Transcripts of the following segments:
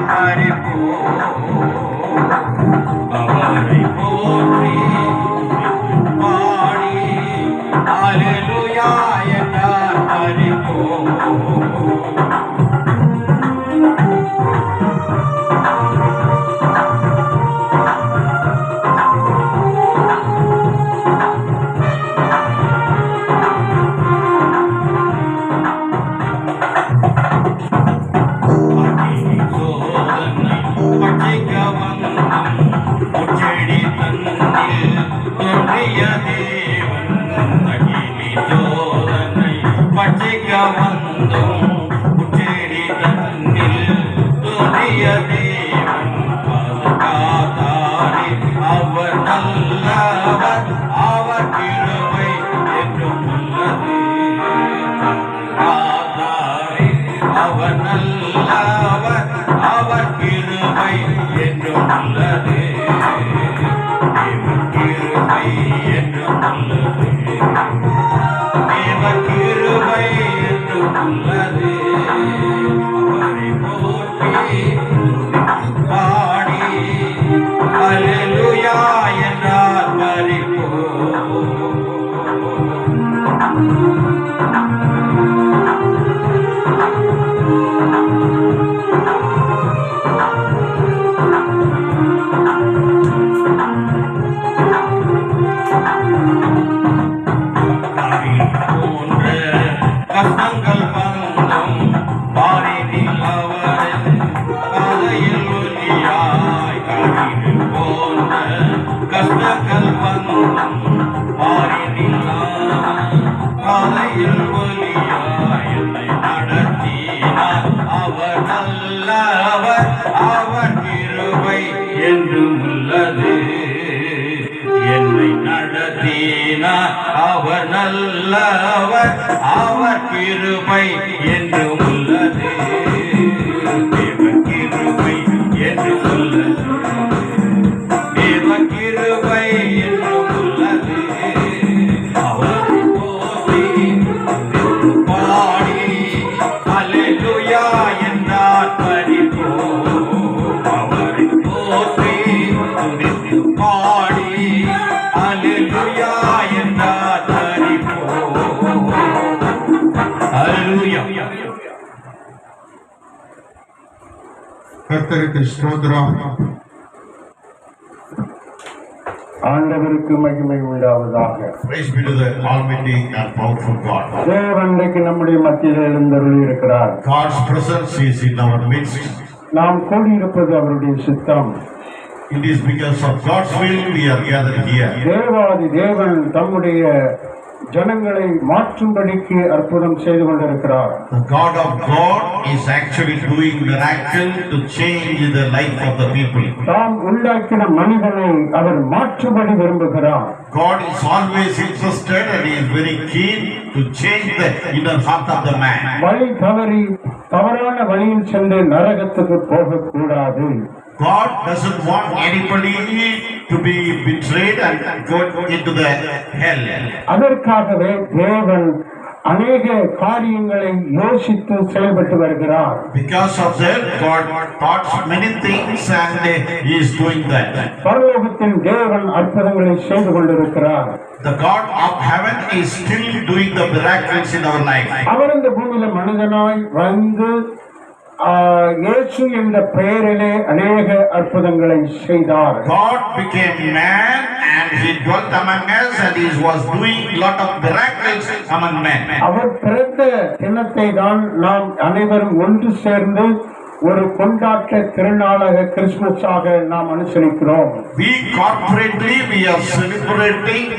அவரை போற்றி பாடி அல்லேலூயா என்றார் ஹரிபோ. அவர் நல்லவர், அவர் கிருபை என்றும் உள்ளது. அவர் நல்லவர், அவர் கிருபை என்றும் உள்ளது. கிருபை என்றும் உள்ளது. தேவ கிருபை என்றும் உள்ளது. அவரை போற்றி பாடி அல்லேலூயா என்றார் பரிபோ. கஷ்டங்கள் வந்தும் பாரினில் அவர் கதையில் ஒலியாய் காரினில் போன்ற கஷ்டங்கள் வந்தும் பாரினில் கதையில் ஒலியாய் என்னை நடத்தினார். அவர் நல்லவர், அவர் கிருபை என்றும் உள்ளது. என்னை நடத்தினார். அவர் நல்லவர், அவர் கிருபை என்றும் உள்ளது. தேவ கிருபை என்றும் உள்ளது. தேவ கிருபை என்றும் உள்ளது. அவரை போற்றி பாடி அல்லேலூயா என்றார் பரிபோ. அவரை போற்றி பாடி அல்லேலூயா என்றார் பரிபோ. அல்லேலூயா. கர்த்தருக்கு ஸ்தோத்திரம். ஆண்டவருக்கு மகிமை உண்டாவதாக. Praise be to the Almighty and powerful God. தேவன் இன்றைக்கு நம்முடைய மத்தியில் எழுந்தருளி இருக்கிறார். God's presence is in our midst. நாம் கூடியிருப்பது அவருடைய சித்தம். It is because of God's will we are gathered here. தேவாதி தேவன் தம்முடைய ஜனங்களை மாற்றும்படிக்கு அற்புதம் செய்து கொண்டிருக்கிறார். The God of God is actually doing miracle to change the life of the people. தாம் உண்டாக்கின மனிதனை அவர் மாற்றும்படி விரும்புகிறார். God is always interested and he is very keen to change the inner heart of the man. வழி தவறி தவறான வழியில் சென்று நரகத்துக்கு போகக்கூடாது. God doesn't want anybody to be betrayed and go into the hell. அதற்காகவே தேவன் அநேக காரியங்களை யோசித்து செயல்பட்டு வருகிறார். Because of that, God thought many things and he is doing that. பரலோகத்தின் தேவன் அற்புதங்களை செய்து கொண்டிருக்கிறார். The God of heaven is still doing the miracles in our life. அவர் இந்த பூமியில மனிதனாய் வந்து இயேசு என்ற பெயரிலே அநேக அற்புதங்களை செய்தார். God became man and he dwelt among us and he was doing lot of miracles among men. அவர் பிறந்த தினத்தை தான் நாம் அனைவரும் ஒன்று சேர்ந்து ஒரு கொண்டாட்ட திருநாளாக கிறிஸ்துமஸாக நாம் அனுசரிக்கிறோம். We corporately we are celebrating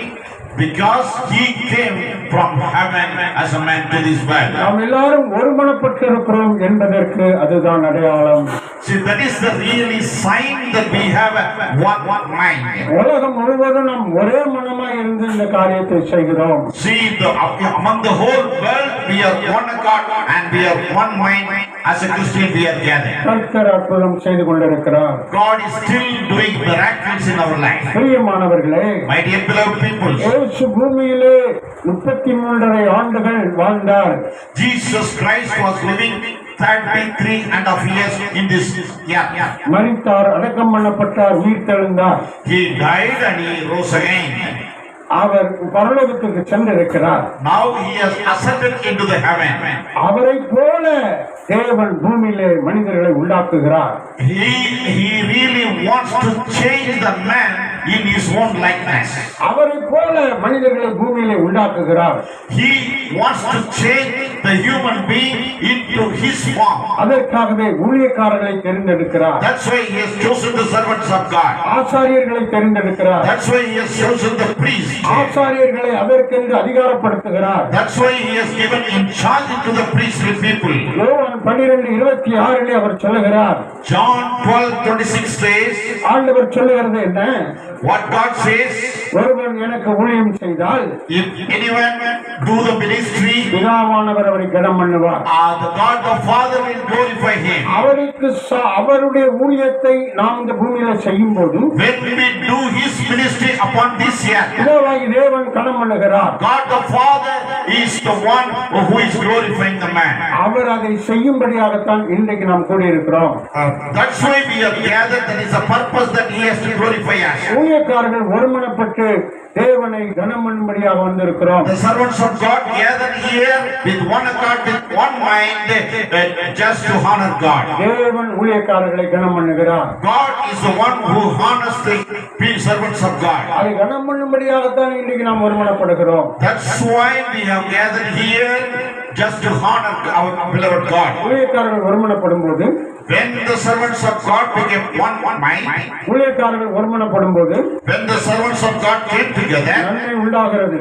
because he came from heaven as a man to this world. நாம் எல்லாரும் ஒருமனப்பட்டு இருக்கிறோம் என்பதற்கு அதுதான் அடையாளம். See, that is the really sign that we have one mind. உலகம் முழுவதும் நாம் ஒரே மனமாய் இருந்து இந்த காரியத்தை செய்கிறோம். See, among the whole world we are one God and we are one mind. As a Christian we are gathered. கர்த்தர் அற்புதம் செய்து கொண்டிருக்கிறார். God is still doing miracles in our life. பிரியமானவர்களே, My dear beloved people, இயேசு பூமியிலே 33 ஆண்டுகள் வாழ்ந்தார். Jesus Christ was living 33.5 years in this. Yeah. மரித்தார், அடக்கம் பண்ணப்பட்டார், உயிர் தெழுந்தார். He died and he rose again. அவர் பரலோகத்துக்கு சென்றிருக்கிறார். Now he has ascended into the heaven. அவரை போல தேவன் பூமியிலே மனிதர்களை உண்டாக்குகிறார். He really wants to change the man in his own likeness. அவரை போல மனிதர்களை பூமியிலே உண்டாக்குகிறார். He wants to change the human being into his form. அதற்காகவே ஊழியக்காரர்களை தெரிந்தெடுக்கிறார். That's why he has chosen the servants of God. ஆசாரியர்களை தெரிந்தெடுக்கிறார். That's why he has chosen the priests. ஆசாரியர்களை அதற்கென்று அதிகாரப்படுத்துகிறார். That's why he has given in charge to the priestly people. யோவான் 12:26 அவர் சொல்லுகிறார். John 12:26 says, ஆண்டவர் சொல்லுகிறது என்ன? what God says, ஒருவன் எனக்கு ஊழியம் செய்தால் if anyone do the ministry, பிதாவானவர் அவரை கனம் பண்ணுவார். the God the Father will glorify him. அவருக்கு அவருடைய ஊழியத்தை நாம் இந்த பூமியில செய்யும் போது When we do his ministry upon this earth, பிதாவாகி தேவன் கனம் பண்ணுகிறார். God the Father is the one who is glorifying the man. அவர் அதை செய்யும்படியாகத்தான் இன்றைக்கு நாம் கூடியிருக்கிறோம். That's why we are gathered. That is the purpose that he has to glorify us. ஊழியக்காரர்கள் ஒருமனப்பட்டு தேவனை கனம் பண்ணும்படியாக வந்திருக்கிறோம். The servants of God gathered here with one accord, with one mind, just to honor God. தேவன் ஊழியக்காரர்களை கனம் பண்ணுகிறார். God is the one who honors the servants of God. அதை கனம் பண்ணும்படியாகத்தான் இன்றைக்கு நாம் ஒருமனப்படுகிறோம். That's why we have gathered here just to honor our beloved God. ஊழியக்காரர்கள் ஒருமனப்படும் போது, When the servants of God became one mind, ஊழியக்காரர்கள் ஒருமனப்படும் போது when the servants of God came together, நன்மை உண்டாகிறது,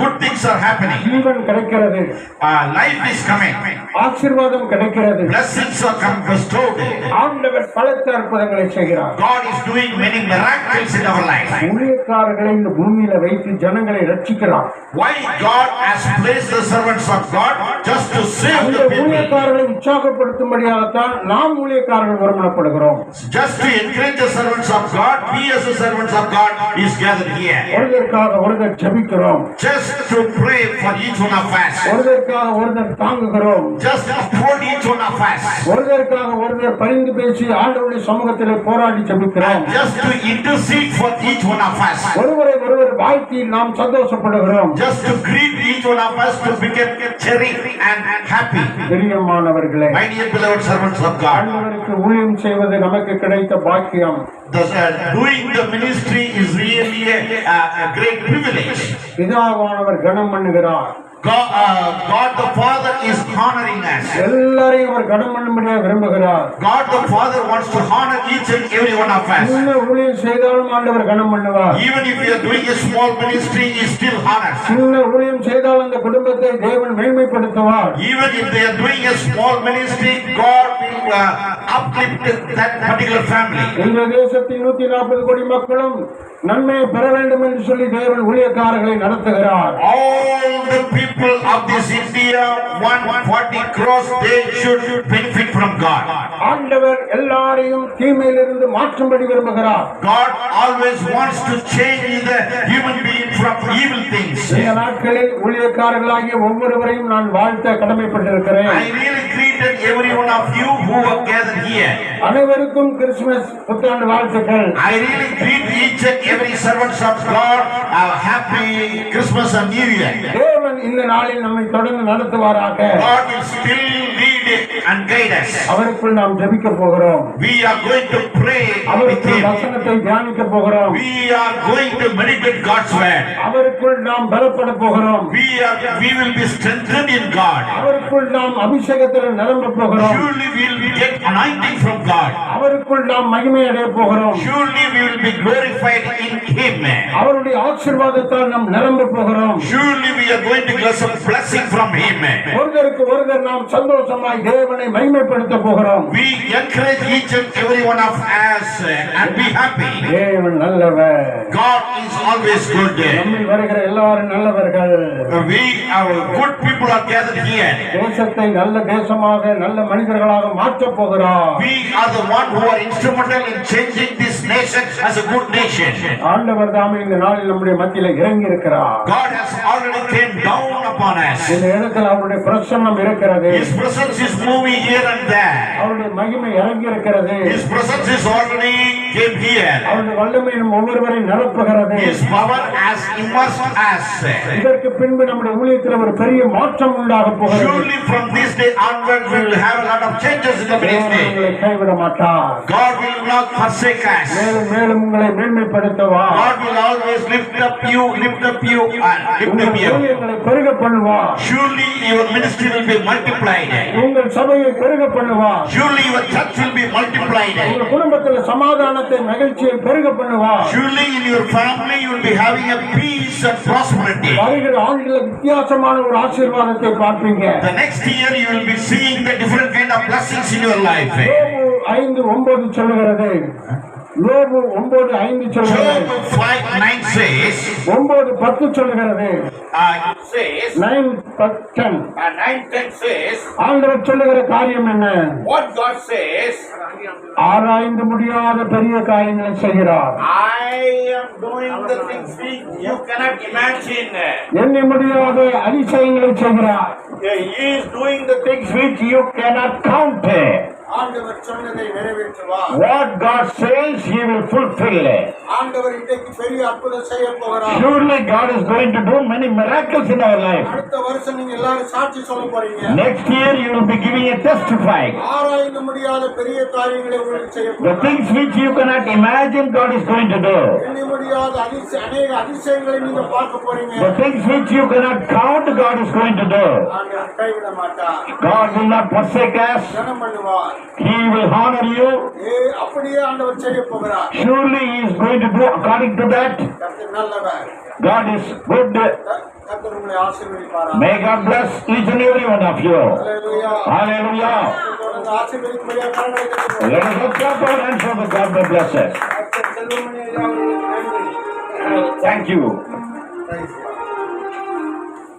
good things are happening. ஜீவன் கிடைக்கிறது, Life is coming. ஆசீர்வாதம் கிடைக்கிறது. Blessings are bestowed. ஆண்டவர் பலத்த அற்புதங்களை செய்கிறார். God is doing many miracles in our life. ஊழியக்காரர்களை இந்த பூமியில வைத்து ஜனங்களை ரட்சிக்கிறார். Why God has placed the servants of God just to save அந்த the people, ஊழியக்காரர்களை உற்சாகப்படுத்தும்படியாகத்தான் நாம் ஊழியக்காரர்கள் ஒருமனப்படுகிறோம். just to encourage the servants of God. We as the servants of God is gathered here ஒருவருக்காக ஒருவர் ஜெபிக்கிறோம், just to pray for each one of us, ஒருவருக்காக ஒருவர் தாங்குகிறோம், just to support each one of us, ஒருவருக்காக ஒருவர் பரிந்து பேசி ஆண்டவருடைய சமூகத்திலே போராடி ஜெபிக்கிறோம். just to intercede for each one of us, ஒருவரை ஒருவர் வாழ்த்தி நாம் சந்தோஷப்படுகிறோம். just to greet each one of us to become cheery and happy. பிரியமானவர்களே, My dear beloved servants of God, ஆண்டவருக்கு ஊழியம் செய்வது நமக்கு கிடைத்த பாக்கியம். doing the ministry is really a great privilege. பிதாவானவர் கனம் பண்ணுகிறார். God the Father is honoring us. எல்லாரையும் அவர் கனம் பண்ணும்படியாக விரும்புகிறார். God the Father wants to honor each and every one of us. சின்ன ஊழியம் செய்தாலும் ஆண்டவர் கனம் பண்ணுவார். Even if we are doing a small ministry, He still honors. சின்ன ஊழியம் செய்தால் அந்த குடும்பத்தை தேவன் மேன்மைப்படுத்துவார். Even if they are doing a small ministry, God will uplift that particular family. இந்த தேசத்தின் 140 கோடி மக்களும் நன்மையை பெற வேண்டும் என்று சொல்லி தேவன் ஊழியக்காரர்களை நடத்துகிறார். All the people of this India, 140 crores, they should benefit from God. ஆண்டவர் எல்லாரையும் தீமையிலிருந்து மாற்றும்படி விரும்புகிறார். God always wants to change the human being from evil things. இந்த நாட்களில் ஊழியக்காரர்களாகிய ஒவ்வொருவரையும் நான் வாழ்த்த கடமைப்பட்டிருக்கிறேன். I really greeted every one of you who are gathered here. அனைவருக்கும் கிறிஸ்துமஸ் புத்தாண்டு வாழ்த்துக்கள். I really greet each and every servants of God a happy Christmas and New Year. தேவன் இந்த நாளில் நம்மை தொடர்ந்து நடத்துவாராக. God will still lead and guide us. அவருக்குள் நாம் ஜெபிக்க போகிறோம். We are going to pray with அவருக்குள் Him. வசனத்தை தியானிக்க போகிறோம். We are going to meditate God's word. அவருக்குள் நாம் பலப்பட போகிறோம். We will be strengthened in God. அவருக்குள் நாம் அபிஷேகத்தில் நிரம்ப போகிறோம். Surely we will get anointing from God. அவருக்குள் நாம் மகிமை அடைய போகிறோம். Surely we will be glorified in Him. அவருடைய ஆசீர்வாதத்தால் நாம் நிரம்ப போகிறோம். Surely we are going to get some blessing from Him. ஒருவருக்கு ஒருவர் நாம் சந்தோஷமாய் தேவனை மகிமைப்படுத்த போகிறோம். We encourage each and every one of us and be happy. தேவன் நல்லவர். God is always good. நம்மில் வருகிற எல்லாரும் நல்லவர்கள். We our good people are gathered here. தேசத்தை நல்ல தேசமாக நல்ல மனிதர்களாக மாற்றப் போகிறார். We are the one who are instrumental in changing this nation as a good nation. ஆண்டவர் தாமே இந்த நாளில் நம்முடைய மத்தியில இறங்கி இருக்கிறார். God has already came down upon upon us. இந்த இடத்துல அவருடைய பிரசன்னம் இருக்கிறது. His presence is moving here and there. அவருடைய மகிமை இறங்கி இருக்கிறது. His presence is already came here. அவருடைய வல்லமை நம் ஒவ்வொருவரையும் நிரப்புகிறது. His power has immersed us. இதற்கு பின்பு நம்முடைய ஊழியத்தில் ஒரு பெரிய மாற்றம் உண்டாக போகிறது. Surely from this day onward we will have a lot of changes in the ministry. உங்களை கைவிட மாட்டார். God will not forsake us. மேலும் மேலும் உங்களை மேன்மைப்படுத்துவா. God will always lift up you and lift up you. ஊழியங்களை பெருக பண்ணுவா. Surely your ministry will be multiplied. உங்கள் சபையை பெருக பண்ணுவா. Surely your church will be multiplied. உங்கள் குடும்பத்தில் சமாதானத்தை மகிழ்ச்சியை பெருக பண்ணுவா. Surely in your family you will be having a peace and prosperity. வருகிற ஆண்டுகளில் வித்தியாசமான ஒரு ஆசீர்வாதத்தை பார்ப்பீங்க. The next year you will be seeing the different kind of blessings in your life. யோபு 5:9 சொல்லுகிறது. யோபு 9:5 சொல்லுகிறது. Job 5:9 says. 9:10 சொல்லுகிறது. It says. 9:10 says. ஆண்டவர் சொல்லுகிற காரியம் என்ன? What God says. ஆராய்ந்து முடியாத பெரிய காரியங்களை செய்கிறார். I am doing the things which you cannot imagine. எண்ணி முடியாத அதிசயங்களை செய்கிறார். He is doing the things which you cannot count. ஆண்டவர் சொன்னதை நிறைவேற்றுவார். What God says He will fulfill. ஆண்டவர் இன்றைக்கு பெரிய அற்புதம் செய்ய போகிறார். Surely God is going to do many miracles in our life. அடுத்த வருஷம் நீங்க எல்லாரும் சாட்சி சொல்ல போறீங்க. Next year you will be giving a testifying. ஆராய்ந்து முடியாத பெரிய காரியங்களை உங்களுக்கு செய்ய போகிறார். The things which you cannot imagine God is going to do. எண்ணி முடியாத அநேக அதிசயங்களை நீங்க பார்க்க போறீங்க. The things which you cannot count God is going to do. ஆண்டவர் கைவிட மாட்டார். God will not forsake us. கனம் பண்ணுவார். He will honor you. அப்படியே ஆண்டவர் செய்ய போகிறார். Surely He is going to do according to that. கர்த்தர் நல்லவர். God is good. கர்த்தர் உங்களை ஆசீர்வதிப்பார். May God bless each and every one of you. Hallelujah. Hallelujah. தொடர்ந்து ஆசீர்வதிக்கும்படியா கரங்களை தட்டுவோம். Let us clap our hands for the God may bless us. கர்த்தர் செல்வமணி ஐயா அவர்களுக்கு நன்றி. Thank you.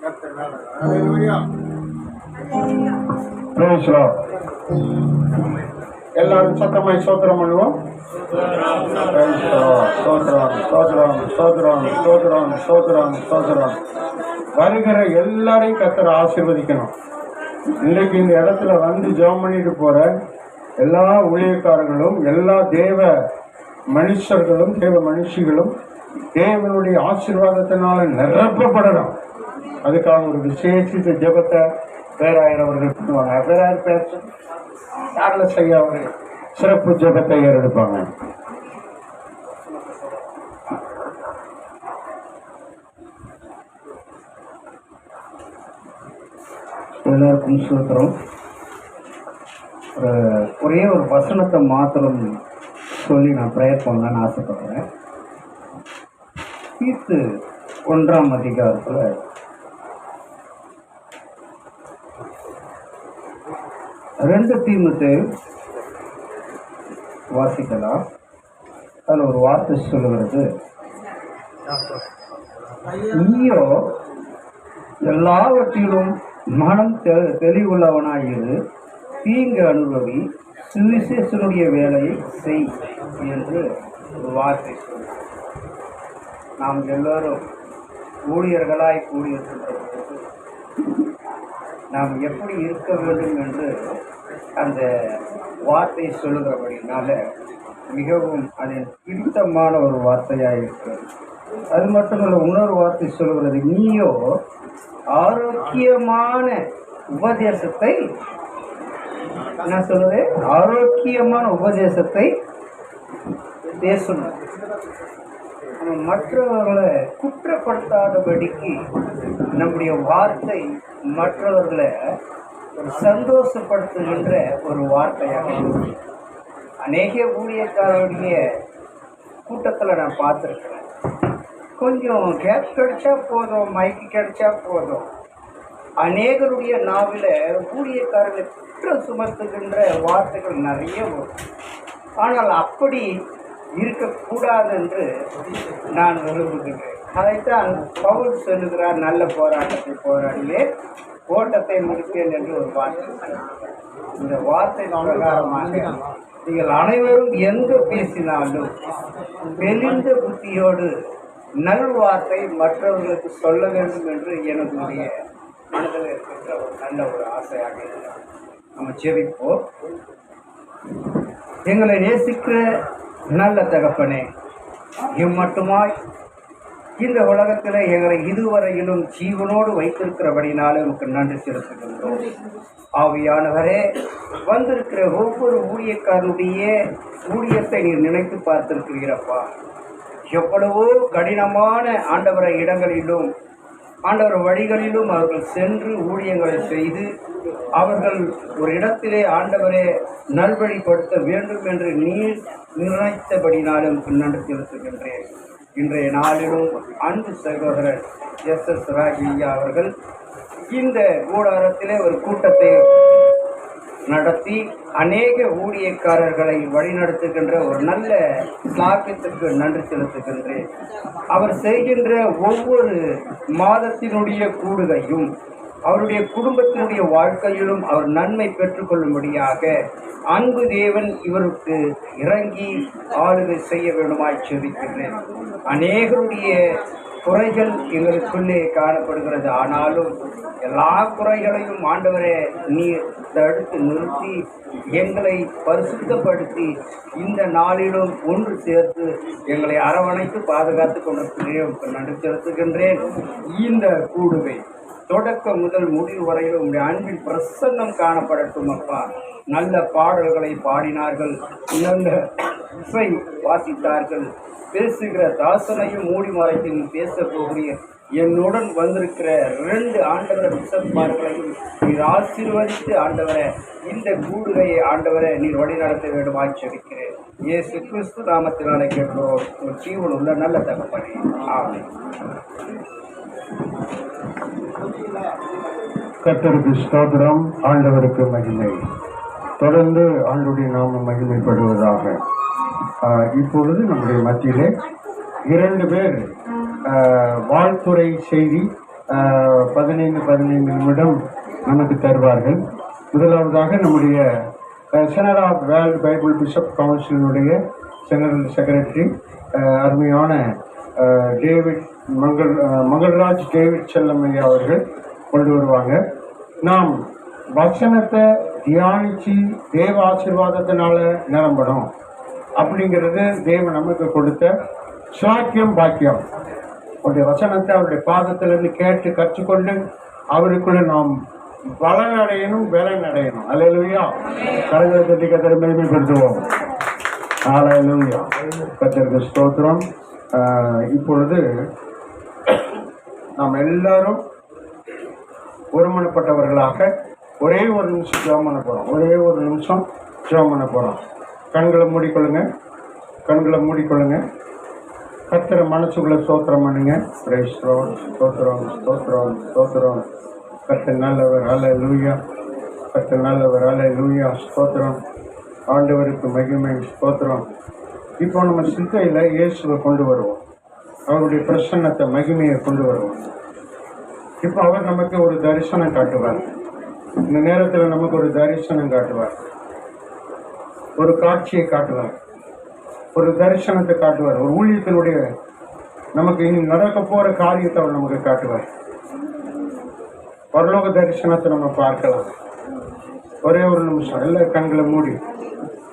கர்த்தர் நல்லவர். ஹalleluya. Praise the Lord. எல்லாரும் சத்தமாய் ஸ்தோத்திரம் பண்ணுவோம். வருகிற எல்லாரையும் கர்த்தர் ஆசீர்வதிக்கணும். இன்னைக்கு இந்த இடத்துல வந்து ஜெபம் பண்ணிட்டு போற எல்லா ஊழியக்காரர்களும் எல்லா தேவ மனுஷர்களும் தேவ மனுஷிகளும் தேவனுடைய ஆசீர்வாதத்தினால நிரப்பப்படணும். அதுக்காக ஒரு விசேஷித்த ஜெபத்தை பேராயர் அவர்கள் பண்ணுவாங்க. பேராயர் பேச சார்லஸ் ஐயா அவர்கள் சிறப்பு ஜெபத்தை ஏறெடுப்பாங்க. எல்லாருக்கும் ஸ்தோத்திரம். ஒரே ஒரு வசனத்தை மாத்திரம் சொல்லி நான் ப்ரேயர் பண்ணலான்னு ஆசைப்படுறேன். தீத்து 1ஆம் அதிகாரத்தில் 2 தீமோத்தேயு வாசிக்கலாம். அதில் ஒரு வார்த்தை சொல்லுகிறது, நீயோ எல்லாவற்றிலும் மனம் தெளிவுள்ளவனாயிரு, தீங்கு அனுபவி, சுவிசேஷனுடைய வேலையை செய் என்று ஒரு வார்த்தை சொல்லுங்கள். நாம் எல்லோரும் ஊழியர்களாய் கூடியிருக்கின்ற போது நாம் எப்படி இருக்க வேண்டும் என்று அந்த வார்த்தை சொல்லுகிறபடினால மிகவும் அதில் பிடித்தமான ஒரு வார்த்தையாக இருக்கிறது. அது மட்டுமல்ல, இன்னொரு வார்த்தை சொல்லுகிறது, நீயோ ஆரோக்கியமான உபதேசத்தை, என்ன சொல்லுது, ஆரோக்கியமான உபதேசத்தை பேசணும். மற்றவர்களை குற்றப்படுத்தாதபடிக்கு நம்முடைய வார்த்தை மற்றவர்களை சந்தோஷப்படுத்துகின்ற ஒரு வார்த்தையாக இருக்கு. அநேக ஊழியக்காரருடைய கூட்டத்தில் நான் பார்த்துருக்கிறேன். கொஞ்சம் கேப் கிடைச்சா போதும், மைக்கு கிடைச்சா போதும், அநேகருடைய நாவில் ஊழியக்காரர்களை குற்றம் சுமத்துகின்ற வார்த்தைகள் நிறைய வரும். ஆனால் அப்படி இருக்கக்கூடாது என்று நான் விரும்புகிறேன். அதைத்தான் பவுல் சொல்லுகிறார், நல்ல போராட்டத்தை போராடியே ஓட்டத்தை முடித்தேன் என்று ஒரு வார்த்தை. இந்த வார்த்தை பிரகாரமாக நீங்கள் அனைவரும் எங்கு பேசினாலும் தெளிந்த புத்தியோடு நல்வார்த்தை மற்றவர்களுக்கு சொல்ல வேண்டும் என்று என்னுடைய மனதில் இருக்கின்ற ஒரு நல்ல ஒரு ஆசையாக இருக்கிறார். நம்ம ஜெபிப்போம். எங்களை நேசிக்கிற நல்ல தகப்பனே, இம்மட்டுமாய் இந்த உலகத்தில் எங்களை இதுவரையிலும் ஜீவனோடு வைத்திருக்கிறபடினாலே உமக்கு நன்றி செலுத்துகின்றோம். ஆவியானவரே, வந்திருக்கிற ஒவ்வொரு ஊழியக்காரனுடைய ஊழியத்தை நீர் நினைத்து பார்த்திருக்கிறீரப்பா. எவ்வளவோ கடினமான ஆண்டவரை இடங்களிலும் ஆண்டவர் வழிகளிலும் அவர்கள் சென்று ஊழியங்களை செய்து அவர்கள் ஒரு இடத்திலே ஆண்டவரை நல்வழிப்படுத்த வேண்டும் என்று நீர் நிர்ணயித்தபடினாலும் நன்றி செலுத்துகின்றேன். இன்றைய நாளிலும் அன்பு சகோதரர் எஸ் ராஜியா அவர்கள் இந்த கூடாரத்திலே ஒரு கூட்டத்தை நடத்தி அநேக ஊழியக்காரர்களை வழிநடத்துகின்ற ஒரு நல்ல சாக்கியத்திற்கு நன்றி செலுத்துகின்றேன். அவர் செய்கின்ற ஒவ்வொரு மாதத்தினுடைய கூடுகையும் அவருடைய குடும்பத்தினுடைய வாழ்க்கையிலும் அவர் நன்மை பெற்றுக்கொள்ளும்படியாக அன்பு தேவன் இவருக்கு இறங்கி ஆளுகை செய்ய வேண்டுமாய் செபிக்கின்றேன். அநேகருடைய குறைகள் எங்களுக்குள்ளே காணப்படுகிறது. ஆனாலும் எல்லா குறைகளையும் ஆண்டவரே நீர் தடுத்து நிறுத்தி எங்களை பரிசுத்தப்படுத்தி இந்த நாளிலும் ஒன்று சேர்த்து எங்களை அரவணைத்து பாதுகாத்து கொண்டிருக்கிறேன். நன்றி செலுத்துகின்றேன். இந்த கூடுகை தொடக்கம் முதல் முடிவு வரையிலும் உங்களுடைய அன்பின் பிரசன்னம் காணப்படட்டும் அப்பா. நல்ல பாடல்களை பாடினார்கள், நல்ல இசை வாசித்தார்கள். பேசுகிற தாசனையும் மூடி மறைத்து பேச போகிறீர். என்னுடன் வந்திருக்கிற 2 ஆண்டவர பிசப்பார்களையும் நீர் ஆசீர்வதித்து ஆண்டவரை இந்த கூடுகையை ஆண்டவரை நீர் வழிநடத்த வேண்டுமாய் செபிக்கிறேன். இயேசு கிறிஸ்து நாமத்தினாலே கேட்கிறோம் ஒரு ஜீவன் உள்ள நல்ல தகப்பனே, ஆமென். கர்த்தருக்கு ஸ்தோத்திரம், ஆண்டவருக்கு மகிமை. தொடர்ந்து ஆண்டுடைய நாமம் மகிமைப்படுவதாக. இப்பொழுது நம்முடைய மத்தியிலே 2 பேர் வாழ்த்துறை செய்தி 15 நிமிடம் நமக்கு தருவார்கள். முதலாவதாக நம்முடைய senate of world Bible bishop கவுன்சிலினுடைய ஜெனரல் செக்ரட்டரி அருமையான டேவிட் மங்கள்ராஜ் டேவிட் செல்லமையா அவர்கள் கொண்டு வருவாங்க. நாம் வசனத்தை தியானித்து தேவ ஆசீர்வாதத்தினால நிரம்பணும் அப்படிங்கிறது தேவன் நமக்கு கொடுத்த சாக்கியம் பாக்கியம். அவருடைய வசனத்தை அவருடைய பாதத்திலிருந்து கேட்டு கற்றுக்கொண்டு அவருக்குள்ள நாம் பலன் அடையணும், பலன் அடையணும். அல்லேலூயா. கரங்களை தட்டி கர்த்தரை மகிமைப்படுத்துவோம். அல்லேலூயா. கர்த்தருக்கு ஸ்தோத்திரம். இப்பொழுது நாம் எல்லாரும் ஒருமனப்பட்டவர்களாக ஒரே ஒரு நிமிஷம் ஜெபம் பண்ண போகிறோம். ஜெபம் பண்ண போகிறோம். கண்களை மூடிக்கொள்ளுங்க. கர்த்தரை மனசுக்குள்ள ஸ்தோத்திரம் பண்ணுங்க. Praise lord. ஸ்தோத்திரம். கர்த்தர் நல்லவர். அல்லேலூயா. கர்த்தர் நல்லவர். அல்லேலூயா. ஸ்தோத்திரம். ஆண்டவருக்கு மகிமை. ஸ்தோத்திரம். இப்போ நம்ம சிந்தையில் இயேசுவை கொண்டு வருவோம். அவருடைய பிரசன்னத்தை, மகிமையை கொண்டு வருவோம். இப்போ அவர் நமக்கு ஒரு தரிசனம் காட்டுவார். இந்த நேரத்தில் நமக்கு ஒரு தரிசனம் காட்டுவார், ஒரு காட்சியை காட்டுவார், ஒரு தரிசனத்தை காட்டுவார். ஒரு ஊழியத்தினுடைய நமக்கு இனி நடக்க போகிற காரியத்தை அவர் நமக்கு காட்டுவார். பரலோக தரிசனத்தை நம்ம பார்க்கலாம். ஒரே ஒரு நிமிஷம் எல்லா கண்களை மூடி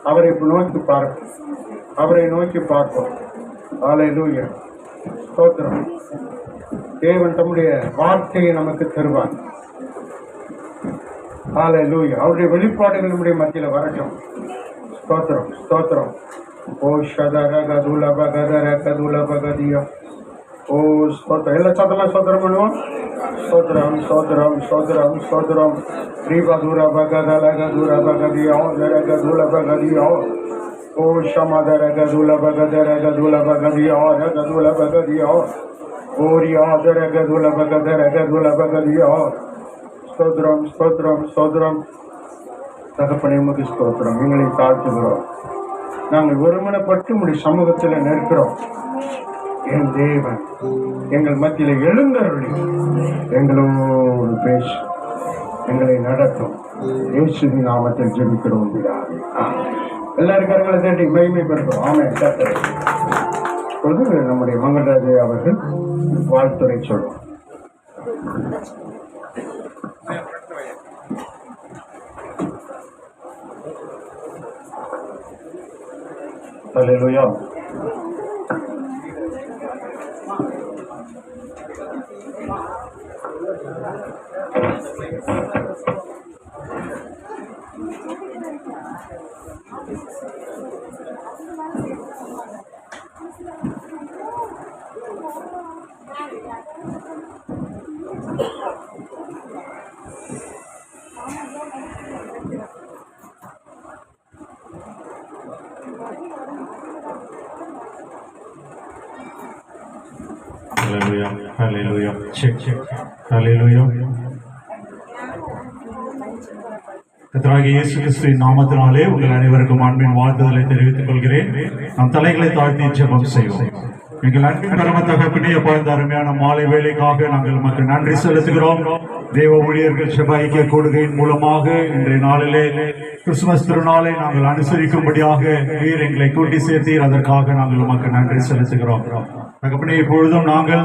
அவரை நோக்கி பார்ப்போம். அல்லேலூயா. ஸ்தோத்திரம். தேவன் தம்முடைய வார்த்தையை நமக்கு தருவார். அல்லேலூயா. அவருடைய வெளிப்பாடுகள் நம்முடைய மத்தியில் வரட்டும். ஸ்தோத்திரம். ஓ ஷதரகதுலபகதரகதுலபகதியா. ஓ ஸ்தோத்திரம். எல்லா சத்தமா ஸ்தோத்திரம் பண்ணுவோம். ஸ்தோத்திரம். ஸ்ரீபதுரபகதலகதுரபகதியா ஜரகதுலபகதியா. ஓ ஷமதரகதுலபகதரகதுலபகதியா ரகதுலபகதியா. ஓரியா ஜரகதுலபகதரகதுலபகதியா. ஸ்தோத்திரம். தகப்பனே உமக்கு ஸ்தோத்திரம். எங்களை தாழ்த்துகிறோம். நாங்கள் ஒருமனப்பட்டு உம்முடைய சமூகத்தில் நிற்கிறோம். என் தேவன் எங்கள் மத்தியில் எழுந்தருளி எங்களோடு பேசு, எங்களை நடத்தும். இயேசுவின் நாமத்தில் ஜெபிக்கிறோம். எல்லாரும் கரங்களை தட்டி மகிமைப்படுத்தும். ஆமென். கர்த்தரே. இப்பொழுது நம்முடைய மங்கள்ராஜ் அவர்கள் வாழ்த்துரை சொல்வோம். ஹல்லேலூயா. Hallelujah, hallelujah, check, hallelujah. கர்த்தராகிய இயேசு கிறிஸ்துவின் நாமத்தினாலே உங்கள் அனைவருக்கும் அன்பின் வாழ்த்துதலை தெரிவித்துக் கொள்கிறேன். நாம் தலைகளை தாழ்த்தி ஜெபம் செய்வோம். எங்கள் அன்பின் பரம தகப்பனே, இந்த அருமையான மாலை வேளைக்காக நாங்கள் உமக்கு நன்றி செலுத்துகிறோம். தேவ ஊழியர்கள் செபாய்க்க கூடுகையின் மூலமாக இன்றைய நாளிலே கிறிஸ்துமஸ் திருநாளை நாங்கள் அனுசரிக்கும்படியாக நீர் எங்களை கூட்டி சேர்த்தீர். அதற்காக நாங்கள் உமக்கு நன்றி செலுத்துகிறோம். தகப்பனே, இப்பொழுதும் நாங்கள்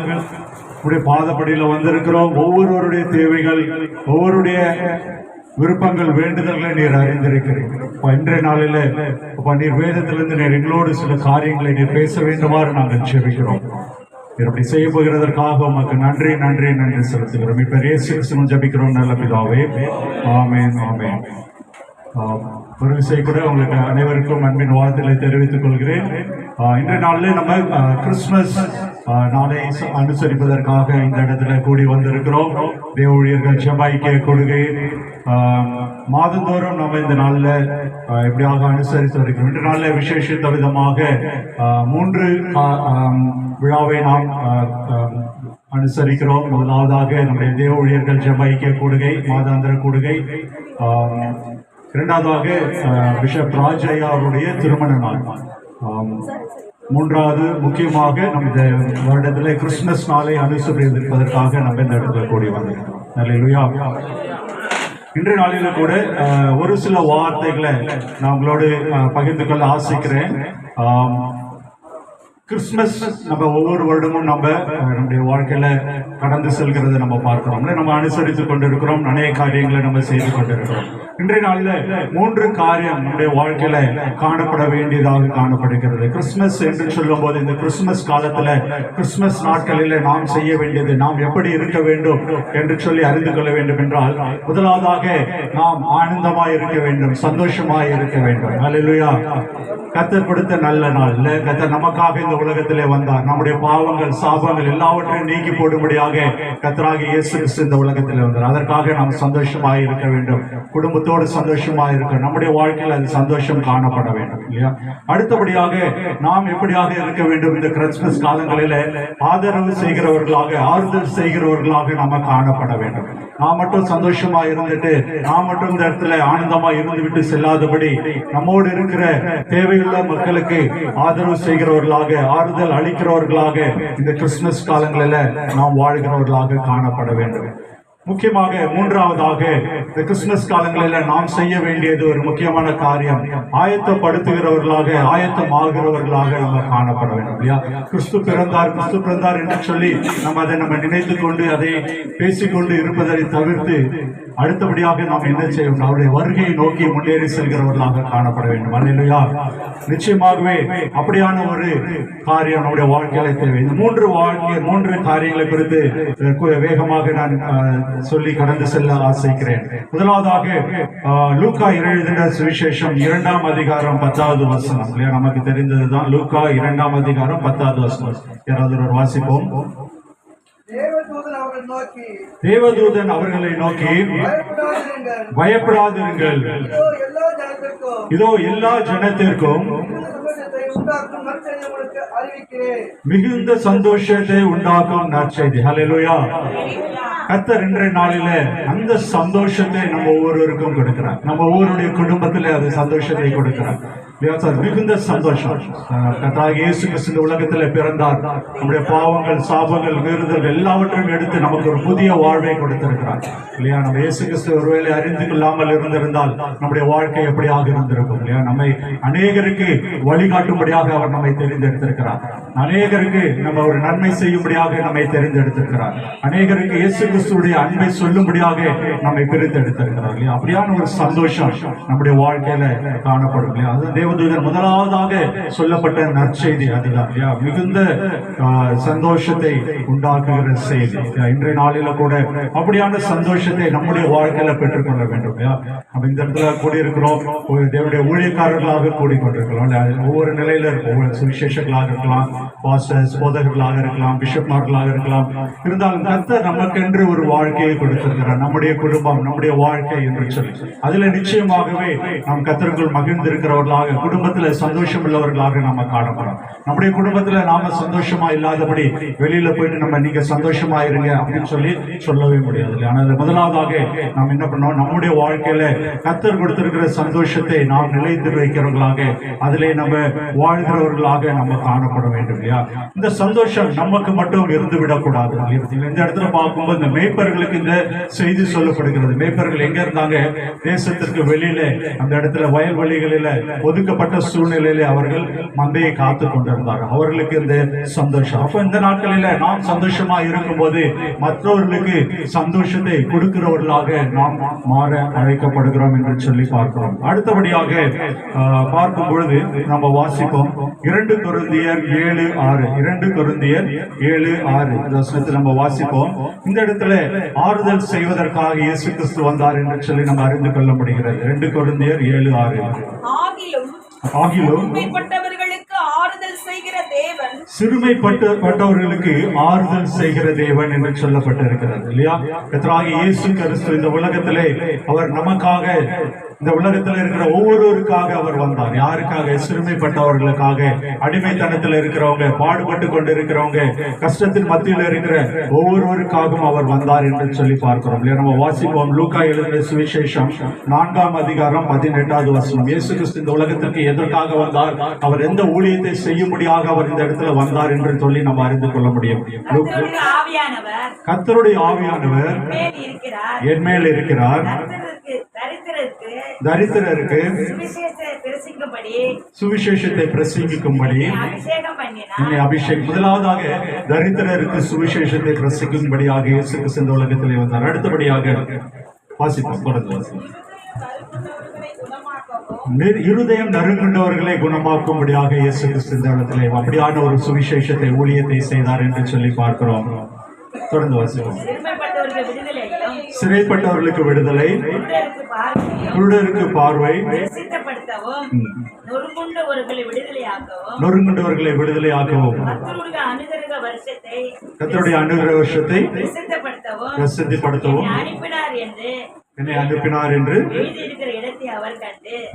உடைய பாதப்படியில் வந்திருக்கிறோம். ஒவ்வொருவருடைய தேவைகள், ஒவ்வொருடைய விருப்பங்கள், வேண்டுதல்களை நீர் அறிந்திருக்கிறீர். இன்றைய நாளில் நீர் வேதத்திலிருந்து நீர் எங்களோடு சில காரியங்களை நீர் பேச வேண்டுமாறு நாங்கள் ஜெபிக்கிறோம். இப்படி செய்ய போகிறதற்காக உமக்கு நன்றி நன்றி நன்றி செலுத்துகிறோம். இப்ப இயேசு கிறிஸ்துவின் ஜெபிக்கிறோம் நல்ல பிதாவே, ஆமென் ஆமென். ஒரு விஷயம் கூட உங்களுக்கு அனைவருக்கும் அன்பின் வாழ்த்துக்களை தெரிவித்துக் கொள்கிறேன். இன்றைய நாளில் நம்ம கிறிஸ்துமஸ் நாளை அனுசரிப்பதற்காக இந்த இடத்துல கூடி வந்திருக்கிறோம். தேவ ஊழியர்கள் செபாய்க்க கொடுகை மாதந்தோறும் நம்ம இந்த நாளில் எப்படியாக அனுசரித்து வருகிறோம். இன்றைய நாளில் விசேஷித்த விதமாக 3 விழாவை நாம் அனுசரிக்கிறோம். முதலாவதாக நம்முடைய தேவ ஊழியர்கள் செபாய்க்க கூடுகை மாதாந்திர கூடுகை, இரண்டாவதாக பிஷப் ராஜையா அவருடைய திருமண நாள், மூன்றாவது முக்கியமாக நம்ம இந்த வருடத்தில் கிறிஸ்துமஸ் நாளை அனுசரிப்பதற்காக நம்ம இந்த இடத்துல கூடி வந்திருக்கிறோம். அல்லேலூயா. இன்றைய நாளில் கூட ஒரு சில வார்த்தைகளை நான் உங்களோடு பகிர்ந்து கொள்ள ஆசைக்கிறேன். கிறிஸ்துமஸ் நம்ம ஒவ்வொரு வருடமும் நம்முடைய வாழ்க்கையில கடந்து செல்கிறத நம்ம பார்க்கிறோம். நம்ம அனுசரித்துக் கொண்டிருக்கிறோம். நிறைய காரியங்களை நம்ம செய்து கொண்டிருக்கிறோம். இன்றைய நாளில் 3 காரியம் நம்முடைய வாழ்க்கையில காணப்பட வேண்டியதாக காணப்படுகிறது. கிறிஸ்துமஸ் என்று சொல்லும் போது, இந்த கிறிஸ்துமஸ் காலத்துல, கிறிஸ்துமஸ் நாட்களில நாம் செய்ய வேண்டியது, நாம் எப்படி இருக்க வேண்டும் என்று சொல்லி அறிந்து கொள்ள வேண்டும் என்றால், முதலாவதாக நாம் ஆனந்தமாய் இருக்க வேண்டும், சந்தோஷமாய் இருக்க வேண்டும். அல்லேலூயா. கர்த்தர் கொடுத்த நல்ல நாள், கர்த்தர் நமக்காக இந்த உலகத்திலே வந்தார். நம்முடைய பாவங்கள், சாபங்கள் எல்லாவற்றையும் நீக்கி போடும்படியாக கர்த்தராகிய இயேசு கிறிஸ்து இந்த உலகத்திலே வந்தார். அதற்காக நாம் சந்தோஷமாய் இருக்க வேண்டும், குடும்பத்தோடு சந்தோஷமாய் இருக்க, நம்முடைய வாழ்க்கையில் அது சந்தோஷம் காணப்பட வேண்டும் இல்லையா? அடுத்தபடியாக நாம் எப்படியாக இருக்க வேண்டும்? இந்த கிறிஸ்துமஸ் காலங்களில ஆதரவு செய்கிறவர்களாக, ஆறுதல் செய்கிறவர்களாக நாம காணப்பட வேண்டும். நாம் மட்டும் சந்தோஷமா இருந்துட்டு, நாம் மட்டும் இந்த இடத்துல ஆனந்தமா இருந்து விட்டு செல்லாதபடி, நம்மோடு இருக்கிற தேவையுள்ள மக்களுக்கு ஆதரவு செய்கிறவர்களாக, ஆறுதல் அளிக்கிறவர்களாக இந்த கிறிஸ்துமஸ் காலங்களில நாம் வாழ்கிறவர்களாக காணப்பட வேண்டும். முக்கியமாக மூன்றாவதாக இந்த கிறிஸ்துமஸ் காலங்களில் நாம் செய்ய வேண்டியது ஒரு முக்கியமான காரியம், ஆயத்தப்படுத்துகிறவர்களாக, ஆயத்தமாகிறவர்களாக நம்ம காணப்பட வேண்டும் இல்லையா? கிறிஸ்து பிறந்தார் என்று சொல்லி அதை நினைத்து கொண்டு அதை பேசிக்கொண்டு இருப்பதை தவிர்த்து, அடுத்தபடியாக நாம் என்ன செய்யணும்? அவருடைய வருகையை நோக்கி முன்னேறி செல்கிறவர்களாக காணப்பட வேண்டும். அல்லேலூயா. நிச்சயமாகவே அப்படியான ஒரு காரியம் நம்முடைய வாழ்க்கையில தேவை. இந்த 3 காரியங்களை குறித்து வேகமாக நான் சொல்லி கடந்து செல்ல ஆசைக்கிறேன். முதலாவதாக லூக்கா எழுதின சுவிசேஷம் 2ஆம் அதிகாரம் 10வது வசனம் இல்லையா? நமக்கு தெரிந்ததுதான். லூக்கா 2ஆம் அதிகாரம் 10வது வசனம் யாராவது ஒரு வாசிப்போம். தேவதூதன் அவர்களை நோக்கி, பயப்படாதிருங்கள், இதோ எல்லா ஜனத்திற்கும் மிகுந்த சந்தோஷத்தை உண்டாக்கும் நற்செய்தி. ஹல்லேலூயா. கர்த்தர் இன்றைய நாளில அந்த சந்தோஷத்தை நம்ம ஒவ்வொருவருக்கும் கொடுக்கிறார். நம்ம ஒவ்வொருடைய குடும்பத்திலே அது சந்தோஷத்தை கொடுக்கிறார். மிகுந்த சந்தோஷம். கர்த்தராகிய இயேசு கிறிஸ்து இந்த உலகத்திலே பிறந்தார். நம்முடைய பாவங்கள், சாபங்கள், மீறுதல் எல்லாவற்றையும் எடுத்து நமக்கு ஒரு புதிய வாழ்வை கொடுத்திருக்கிறார் இல்லையா? நம்ம இயேசு கிறிஸ்து ஒருவேளை அறிந்து கொள்ளாமல் இருந்திருந்தால் நம்முடைய வாழ்க்கை எப்படியாக இருந்திருக்கும் இல்லையா? நம்மை அநேகருக்கு வழிகாட்டும்படியாக அவர் நம்மை தெரிந்தெடுத்திருக்கிறார். அநேகருக்கு நம்ம ஒரு நன்மை செய்யும்படியாக நம்மை தெரிந்தெடுத்திருக்கிறார். அநேகருக்கு இயேசு கிறிஸ்துவுடைய அன்பை சொல்லும்படியாக நம்மை பிரித்தெடுத்திருக்கிறார் இல்லையா? அப்படியான ஒரு சந்தோஷம் நம்முடைய வாழ்க்கையில காணப்படும் இல்லையா? அது தேவதூதர் முதலாவதாக சொல்லப்பட்ட நற்செய்தி அதுதான் இல்லையா? மிகுந்த சந்தோஷத்தை உண்டாக்குகிற செய்தி. இன்றைய நாளில கூட அப்படியான சந்தோஷத்தை நம்முடைய வாழ்க்கையில பெற்றுக்கொள்ள வேண்டும் இல்லையா? நம்ம இந்த இடத்துல கூடியிருக்கிறோம், தேவனுடைய ஊழியக்காரர்களாக கூடிக்கொண்டிருக்கிறோம். ஒவ்வொரு நிலையில ஒவ்வொரு சுவிசேஷங்களாக இருக்கலாம், பாஸ்டர்ஸ் போதகர்களாக இருக்கலாம், பிஷப்மார்களாக இருக்கலாம். இருந்தாலும் கர்த்தர் நமக்கென்று ஒரு வாழ்க்கையை கொடுத்திருக்கிறார், நம்முடைய குடும்பம், நம்முடைய வாழ்க்கை என்று சொல்லி. அதுல நிச்சயமாகவே நாம் கர்த்தருக்குள் மகிழ்ந்திருக்கிறவர்களாக, குடும்பத்துல சந்தோஷம் உள்ளவர்களாக நாம காணப்படும். நம்முடைய குடும்பத்துல நாம சந்தோஷமா இல்லாதபடி வெளியில போயிட்டு நம்ம நீங்க சந்தோஷமா இருங்க அப்படின்னு சொல்லவே முடியாது. ஆனால் முதலாவதாக நாம் என்ன பண்ணோம், நம்முடைய வாழ்க்கையில கர்த்தர் கொடுத்திருக்கிற சந்தோஷத்தை நாம் நிலைத்து வைக்கிறவர்களாக, அதிலே நம்ம வாழ்கிறவர்களாக நம்ம காணப்பட வேண்டும் இல்லையா? இந்த சந்தோஷம் நமக்கு மட்டும் இருந்து விடக்கூடாது. இந்த இடத்துல பார்க்கும்போது இந்த மேய்ப்பர்களுக்கு இந்த செய்தி சொல்லப்படுகிறது. மேய்ப்பர்கள் எங்க இருந்தாங்க? தேசத்திற்கு வெளியில அந்த இடத்துல வயல்வெளிகளில ஒதுக்கப்பட்ட சூழ்நிலையில அவர்கள் மந்தையை காத்து கொண்டிருந்தார்கள். அவர்களுக்கு இந்த சந்தோஷம். அப்ப இந்த நாட்களில நாம் சந்தோஷமா இருக்கும் போது மற்றவர்களுக்கு சந்தோஷத்தை கொடுக்கிறவர்களாக நாம் மாற அழைக்கப்படுகிறோம் என்று சொல்லி பார்க்கிறோம். அடுத்தபடியாக பார்க்கும் பொழுது நம்ம வாசிப்போம் 2 கொரிந்தியர் 7:6. 2 கொரிந்தியர் 7:6 நம்ம வாசிப்போம். இந்த இடத்துல ஆறுதல் செய்வதற்காக இயேசு கிறிஸ்து வந்தார் என்று சொல்லி நம்ம அறிந்து கொள்ள முடிகிறது. 2 கொரிந்தியர் 7:6. ஆகிலும் சிறுமைப்பட்டவர்களுக்கு ஆறுதல் செய்கிற தேவன், சிறுமைப்பட்டவர்களுக்கு ஆறுதல் செய்கிற தேவன் என்று சொல்லப்பட்டிருக்கிறது இல்லையா? கர்த்தராகிய இயேசு கிறிஸ்து இந்த உலகத்திலே அவர் நமக்காக, இந்த உலகத்தில் இருக்கிற ஒவ்வொருவருக்காக அவர் வந்தார். யாருக்காக? சிறுமைப்பட்டவர்களுக்காக, அடிமைத்தனத்தில் இருக்கிறவங்க, பாடுபட்டு கொண்டு இருக்கிறவங்க, கஷ்டத்தின் மத்தியில் இருக்கிற ஒவ்வொருவருக்காகவும் அவர் வந்தார் என்று சொல்லி பார்க்கிறோம் இல்லையா? நம்ம வாசிப்போம் லூக்கா எழுதின சுவிசேஷம் 4ஆம் அதிகாரம் 18வது வசனம். இயேசு கிறிஸ்து இந்த உலகத்திற்கு எதற்காக வந்தார், அவர் எந்த ஊழியத்தை செய்யும்படியாக அவர் இந்த இடத்துல வந்தார் என்று சொல்லி நம்ம அறிந்து கொள்ள முடியும். கர்த்தருடைய ஆவியானவர் என் மேல் இருக்கிறார், தரித்திரருக்கு சுவிசேஷத்தை பிரசங்கிக்கும்படி என்னை அபிஷேகம். முதலாவதாக தரித்திரருக்கு சுவிசேஷத்தை பிரசங்கிக்கும்படியாக இயேசு கிறிஸ்து இந்த உலகத்திலே வந்தார். அடுத்தபடியாக வாசிப்போம், தொடர்ந்து வாசிப்போம். இருதயம் நறுங்குண்டவர்களை குணமாக்கும்படியாக இயேசு கிறிஸ்து இந்த இடத்திலே அப்படியான ஒரு சுவிசேஷத்தை ஊழியத்தை செய்தார் என்று சொல்லி பார்க்கிறோம். தொடர்ந்து வாசிப்போம். சிறைப்பட்டவர்களுக்கு விடுதலை, குருடருக்கு பார்வை, நொறுங்குண்டவர்களை விடுதலையாக்கவும், கர்த்தருடைய அனுகிரக வருஷத்தை பிரசித்திப்படுத்தவும் என்னை அனுப்பினார் என்று.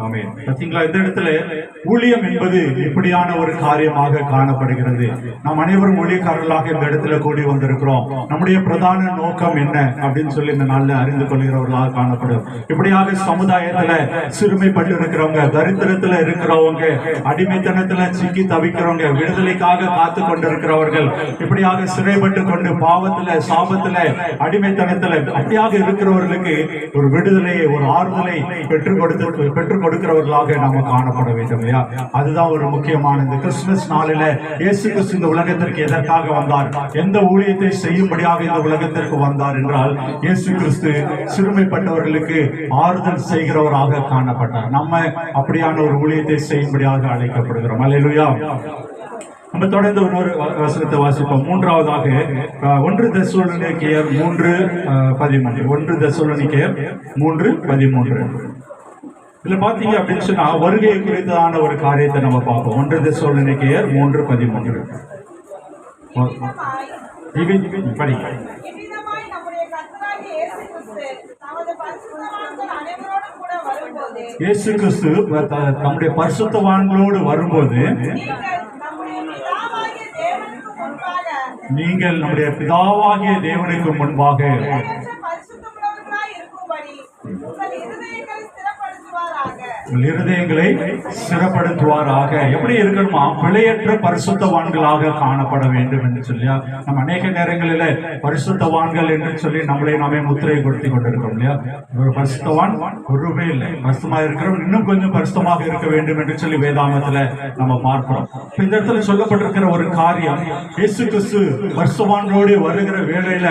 ஆமென். பாத்தீங்களா, இந்த இடத்துல ஊழியம் என்பது இப்படியான ஒரு காரியமாக காணப்படுகிறது. நாம் அனைவரும் ஊழியக்காரர்களாக இந்த இடத்துல கூடி வந்திருக்கிறோம். நம்முடைய பிரதான நோக்கம் என்ன அப்படின்னு சொல்லி இந்த நாள்ல அறிந்து கொள்கிறவர்களாக காணப்படும். இப்படியாக சமுதாயத்துல சிறுமைப்பட்டு இருக்கிறவங்க, தரித்திரத்துல இருக்கிறவங்க, அடிமைத்தனத்துல சிக்கி தவிக்கிறவங்க, விடுதலைக்காக காத்து கொண்டிருக்கிறவர்கள், இப்படியாக சிறைப்பட்டு கொண்டு பாவத்துல, சாபத்துல, அடிமைத்தனத்துல அப்படியாக இருக்கிறவர்களுக்கு ஒரு விடுதலையை, ஒரு ஆறுதலை பெற்றுக் கொடுக்கிறவர்களாக நாம காணப்பட வேண்டும் இல்லையா? அதுதான் ஒரு முக்கியமான இந்த கிறிஸ்துமஸ் நாளில இயேசு கிறிஸ்து இந்த உலகத்திற்கு எதற்காக வந்தார், எந்த ஊழியத்தை செய்யும்படியாக இந்த உலகத்திற்கு வந்தார் என்றால், இயேசு கிறிஸ்து சிறுமைப்பட்டவர்களுக்கு ஆறுதல் செய்கிறவராக காணப்பட்டார். நம்ம அப்படியான ஒரு ஊழியத்தை செய்யும்படியாக அழைக்கப்படுகிறோம். அல்லேலூயா. நம்ம தொடர்ந்து ஒரு வசனத்தை வாசிப்போம். மூன்றாவதாக 1 தெசலோனிக்கேயர் 3:13. 1 தெசலோனிக்கேயர் 3:13. இதுல பாத்தீங்க அப்படின்னு சொன்னா வருகை குறித்ததான ஒரு காரியத்தை நம்ம பார்ப்போம். 1 தெசலோனிக்கேயர் 3:13. இயேசு கிறிஸ்து நம்முடைய பரிசுத்தவான்களோடு வரும்போது, நீங்கள் நம்முடைய பிதாவாகிய தேவனுக்கு முன்பாக உங்கள் இருதயங்களை ஸ்திரப்படுத்துவாராக. எப்படி இருக்கணுமா? பிழையற்ற பரிசுத்தவான்களாக காணப்பட வேண்டும் என்று சொல்லியா நம்ம அநேக நேரங்களில பரிசுத்தவான்கள் என்று சொல்லி நம்மளை நாமே முத்திரை கொடுத்து கொண்டிருக்கிறோம் இல்லையா? ஒரு பரிசுத்தவான் ஒருவே இல்லை, பரிசுத்தமாக இருக்கிறவன் இன்னும் கொஞ்சம் பரிசுத்தமாக இருக்க வேண்டும் என்று சொல்லி வேதாகமத்துல நம்ம பார்க்கிறோம். இந்த இடத்துல சொல்லப்பட்டிருக்கிற ஒரு காரியம், இயேசு கிறிஸ்து பரிசுத்தவான்களோடு வருகிற வேளையில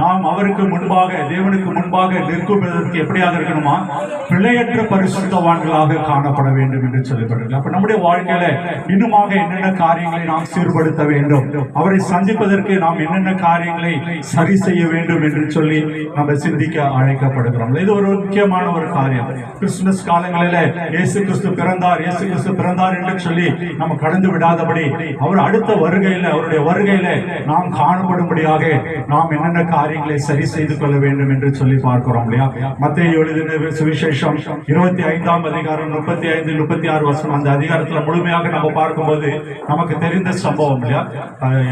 நாம் அவருக்கு முன்பாக, தேவனுக்கு முன்பாக நிற்குவதற்கு எப்படியாக இருக்கணுமா? பிழையற்ற பரிசுத்தவான்களாக காணப்பட வேண்டும் என்று சொல்லப்பட்டிருக்கு. அப்ப நம்முடைய வாழ்க்கையில இன்னுமாக என்னென்ன காரியங்களை நாம் சீர்படுத்த வேண்டும், அவரை சந்திப்பதற்கு நாம் என்னென்ன காரியங்களை சரி செய்ய வேண்டும் என்று சொல்லி நம்ம சிந்திக்க அழைக்கப்படுகிறோம். இது ஒரு முக்கியமான ஒரு காரியம். கிறிஸ்துமஸ் காலங்களில இயேசு கிறிஸ்து பிறந்தார், இயேசு கிறிஸ்து பிறந்தார் என்று சொல்லி நம்ம கடந்து விடாதபடி அவர் அடுத்த வருகையில, அவருடைய வருகையில நாம் காணப்படும்படியாக நாம் என்னென்ன காரியங்களை சரி செய்து கொள்ள வேண்டும் என்று சொல்லி பார்க்கிறோம் இல்லையா? மத்தேயு எழுதின சுவிசேஷம் 25ஆம் அதிகாரம் 35-36 வசனம், அந்த அதிகாரத்துல முழுமையாக நம்ம பார்க்கும்போது நமக்கு தெரிந்த சம்பவம் இல்லையா?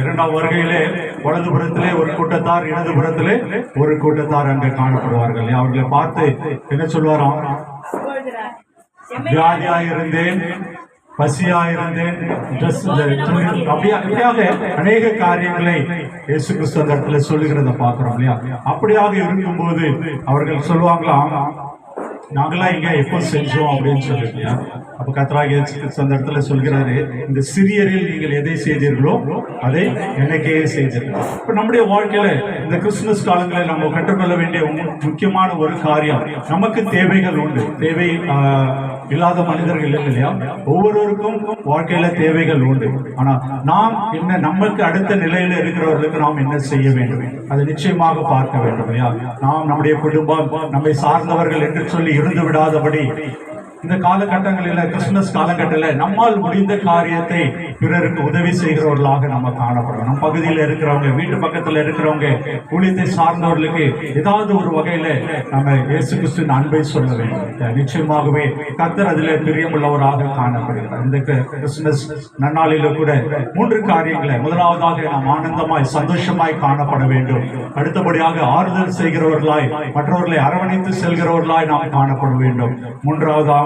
இரண்டாம் வருகையிலே வலதுபுறத்திலே ஒரு கூட்டத்தார், இடதுபுறத்திலே ஒரு கூட்டத்தார் அங்கே காணப்படுவார்கள். அவர்களை பார்த்து என்ன சொல்வாராம்? வியாதியா இருந்தேன், பசியா இருந்தேன், அப்படியாக அநேக காரியங்களை இயேசு கிறிஸ்து அந்த இடத்துல சொல்லுகிறத பார்க்கிறோம் இல்லையா? அப்படியாக இருக்கும்போது அவர்கள் சொல்லுவாங்களாம், நாங்களாம் இங்க எப்போ செஞ்சோம் அப்படின்னு சொல்லிட்டு. அப்ப கர்த்தராகிய அந்த இடத்துல சொல்கிறாரு, இந்த சிறியரில் நீங்கள் எதை செய்தீர்களோ அதை எனக்கே செய்தீர்கள். இப்ப நம்முடைய வாழ்க்கையில இந்த கிறிஸ்துமஸ் காலங்களில் நம்ம கற்றுக்கொள்ள வேண்டிய முக்கியமான ஒரு காரியம், நமக்கு தேவைகள் உண்டு. தேவை இல்லாத மனிதர்கள் இல்லை இல்லையா? ஒவ்வொருவருக்கும் வாழ்க்கையில தேவைகள் உண்டு. ஆனா நாம் என்ன, நமக்கு அடுத்த நிலையில இருக்கிறவர்களுக்கு நாம் என்ன செய்ய வேண்டும், அதை நிச்சயமாக பார்க்க வேண்டும் இல்லையா? நாம் நம்முடைய குடும்பம், நம்மை சார்ந்தவர்கள் என்று சொல்லி இருந்து விடாதபடி இந்த காலகட்டங்களில், கிறிஸ்துமஸ் காலகட்டத்தில் நம்மால் முடிந்த காரியத்தை பிறருக்கு உதவி செய்கிறவர்களாக நம்ம காணப்படுறோம். நம் பகுதியில் இருக்கிறவங்க, வீட்டு பக்கத்தில் இருக்கிறவங்க, ஊழியத்தை சார்ந்தவர்களுக்கு ஏதாவது ஒரு வகையில நம்ம இயேசு கிறிஸ்துவின் அன்பை சொல்ல வேண்டும். நிச்சயமாகவே கர்த்தர் அதில் பிரியமுள்ளவராக காணப்படுகிறார். இந்த கிறிஸ்துமஸ் நன்னாளில கூட 3 காரியங்களை, முதலாவதாக நாம் ஆனந்தமாய் சந்தோஷமாய் காணப்பட வேண்டும். அடுத்தபடியாக ஆறுதல் செய்கிறவர்களாய், மற்றவர்களை அரவணைத்து செல்கிறவர்களாய் நாம் காணப்பட வேண்டும். மூன்றாவதாக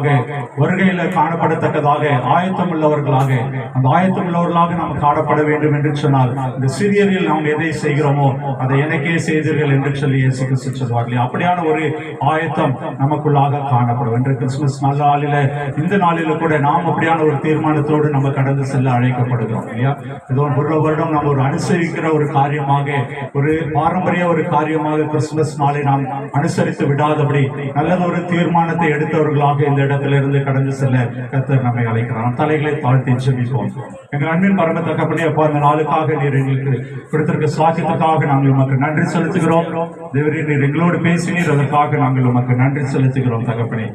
வருகையில காணப்படத்தக்கதாக ஆயத்தம் உள்ளவர்களாக, அந்த ஆயத்தம் உள்ளவர்களாக நாம் காணப்பட வேண்டும் என்று சொன்னால், இந்த சிறியரில் நாம் எதை செய்கிறோமோ அதை எனக்கே செய்தீர்கள் என்று சொல்லி இயேசு கிறிஸ்து சொல்வார்கள். அப்படியான ஒரு ஆயத்தம் நமக்குள்ளாக காணப்படும். என்று கிறிஸ்துமஸ் நாளில, இந்த நாளில கூட நாம் அப்படியான ஒரு தீர்மானத்தோடு நம்ம கடந்து செல்ல அழைக்கப்படுகிறோம் இல்லையா? இது ஒரு வருடம் நாம் ஒரு அனுசரிக்கிற ஒரு காரியமாக, ஒரு பாரம்பரிய ஒரு காரியமாக கிறிஸ்துமஸ் நாளை நாம் அனுசரித்து விடாதபடி நல்லது ஒரு தீர்மானத்தை எடுத்தவர்களாக இந்த இடத்திலிருந்து கடந்து செல்ல கர்த்தர் நம்மை அழைக்கிறார். தலைகளை தாழ்த்தி ஜெபிப்போம். எங்கள் அன்பின் பரம தகப்பனே, அப்பா, இந்த நாளுக்காக நீர் எங்களுக்கு கொடுத்திருக்க சாட்சியத்துக்காக நாங்கள் உமக்கு நன்றி செலுத்துகிறோம். தேவரே, நீர் எங்களோடு பேசினீர், அதற்காக நாங்கள் உமக்கு நன்றி செலுத்துகிறோம் தகப்பனே.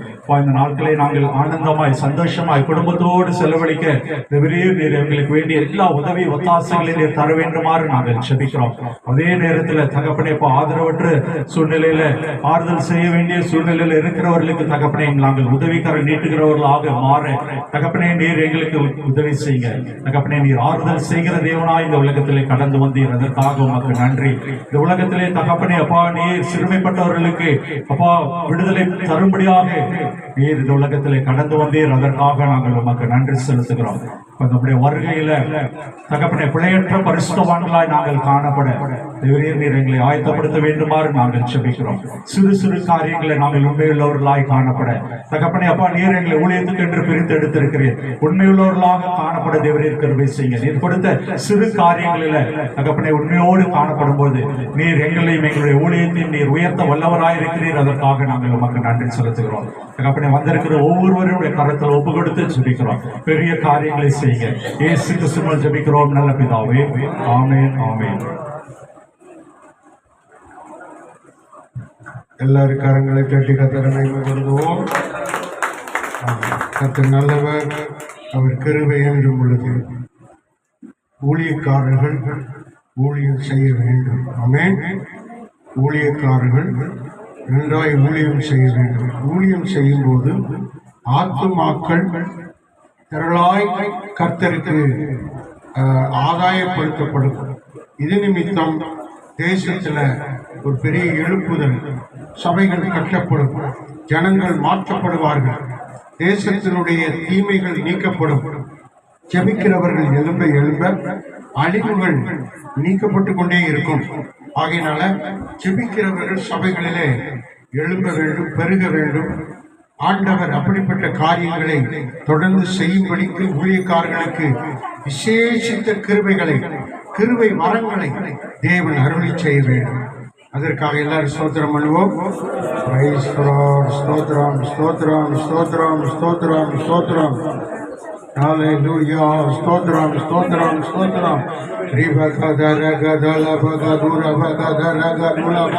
இந்த நாட்களை நாங்கள் ஆனந்தமாய் சந்தோஷமாய் குடும்பத்தோடு செலவழிக்க தேவரே, நீர் எங்களுக்கு வேண்டிய எல்லா உதவி ஒத்தாசைகளையும் நீர் தர வேண்டுமாறு நாங்கள் ஜெபிக்கிறோம். அதே நேரத்தில் தகப்பனே, ஆதரவற்ற சூழ்நிலையில ஆறுதல் செய்ய வேண்டிய சூழ்நிலையில் இருக்கிறவர்களுக்கு தகப்பனே நாங்கள் உதவிக்கரை நீட்டுகிறவர்களாக மாற தகப்பனே நீர் எங்களுக்கு உதவி செய்யுங்க. தகப்பனே, நீர் ஆறுதல் செய்கிற தேவனாய் இந்த உலகத்திலே கடந்து வந்தீர், அதற்காக உமக்கு நன்றி. இந்த உலகத்திலே தகப்பனே அப்பா, நீர் சிறுமைப்பட்டவர்களுக்கு அப்பா விடுதலை தரும்படியாக நீர் இந்த உலகத்திலே கடந்து வந்தீர், அதற்காக நாங்கள் உமக்கு நன்றி செலுத்துகிறோம். நம்முடைய வருகையில தகப்பனே பிழையற்ற பரிசுத்தவான்களாய் நாங்கள் காணப்பட தேவரே, நீர் எங்களை ஆயத்தப்படுத்த வேண்டுமாறு நாங்கள் ஜெபிக்கிறோம். சிறு சிறு காரியங்களை நாங்கள் உண்மையுள்ளவர்களாய் காணப்பட தகப்பனே அப்பா, நீர் எங்களை ஊழியத்துக்கு என்று பிரித்து எடுத்திருக்கிறீர். உண்மையுள்ளவர்களாக காணப்பட தேவரே கிருபை செய்யுங்க. நீர் கொடுத்த சிறு காரியங்களில தகப்பனே உண்மையோடு காணப்படும் போது நீர் எங்களையும் எங்களுடைய ஊழியத்தையும் நீர் உயர்த்த வல்லவராயிருக்கிறீர், அதற்காக நாங்கள் உமக்கு நன்றி செலுத்துகிறோம். தகப்பனே, வந்திருக்கிற ஒவ்வொருவருடைய கரத்தில் ஒப்பு கொடுத்து ஜெபிக்கிறோம். பெரிய காரியங்களை செய்யுங்க. இயேசு கிறிஸ்துவினால் ஜெபிக்கிறோம் நல்ல பிதாவே, ஆமென், ஆமென். எல்லாரும் கரங்களை தட்டி கர்த்தரை மகிமைப்படுத்துவோம். கர்த்தர் நல்லவர், அவர் கிருபை என்றும் உள்ளது. ஊழியக்காரர்கள் ஊழியம் செய்ய வேண்டும். ஆமென். ஊழியக்காரர்கள் நன்றாய் ஊழியம் செய்ய வேண்டும். ஊழியம் செய்யும் போது ஆத்துமாக்கள் திரளாய் கர்த்தருக்கு ஆதாயப்படுத்தப்படும். இது நிமித்தம் தேசத்துல ஒரு பெரிய எழுப்புதல், சபைகள் கட்டப்படும், ஜனங்கள் மாற்றப்படுவார்கள். தேசத்தினுடைய தீமைகள் நீக்கப்படும். ஜெபிக்கிறவர்கள் எழும்ப எழும்ப அழிவுகள் நீக்கப்பட்டு கொண்டே இருக்கும். ஆகையினால ஜெபிக்கிறவர்கள் சபைகளிலே எழும்ப வேண்டும், பெருக வேண்டும். ஆண்டவர் அப்படிப்பட்ட காரியங்களை தொடர்ந்து செய்யும்படிக்கு ஊழியக்காரர்களுக்கு விசேஷித்த கிருபை வரங்களை தேவன் அருளி செய்ய வேண்டும். அதற்காக எல்லாரும் ஸ்தோத்திரம் பண்ணுவோம். Praise the Lord. ஸ்தோத்திரம், ஸ்தோத்திரம், ஸ்தோத்திரம், ஸ்தோத்திரம், ஸ்தோத்திரம். ஹalleluya. ஸ்தோத்திரம், ஸ்தோத்திரம், ஸ்தோத்திரம். ரிபகதரகதலபகதுரபகதரகதுலப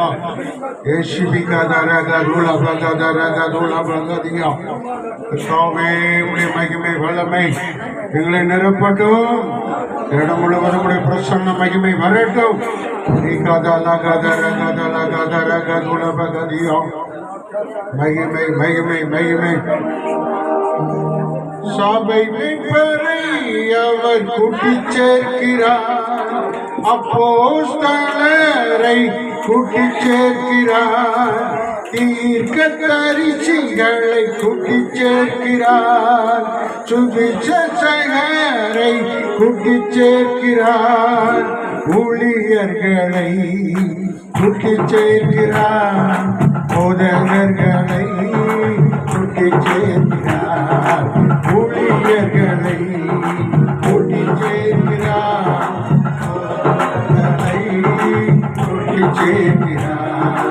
ஏஷிபிகதரகதுலபகதரகதுலபகதியா. கர்த்தாவே, உம்முடைய மகிமை வல்லமை எங்களை நிரப்பட்டும். இடம் முழுவதும் உம்முடைய பிரசன்ன மகிமை வரட்டும். மகிமை மகிமை மகிமை. சபை மீட்பரை அவர் கூட்டிச் சேர்க்கிறார், அப்போஸ்தலரை கூட்டிச் சேர்க்கிறார், தீர்க்கதரிசிகளை கூட்டிச் சேர்க்கிறார், சுவிசேஷகரை கூட்டிச் சேர்க்கிறார், ஊழியர்களை கூட்டிச் சேர்க்கிறார், போதகர்களை கூட்டிச் சேர்க்கிறார், ஊழியர்களை கூட்டிச் சேர்க்கிறார், போதகர்களை கூட்டிச் சேர்க்கிறார்.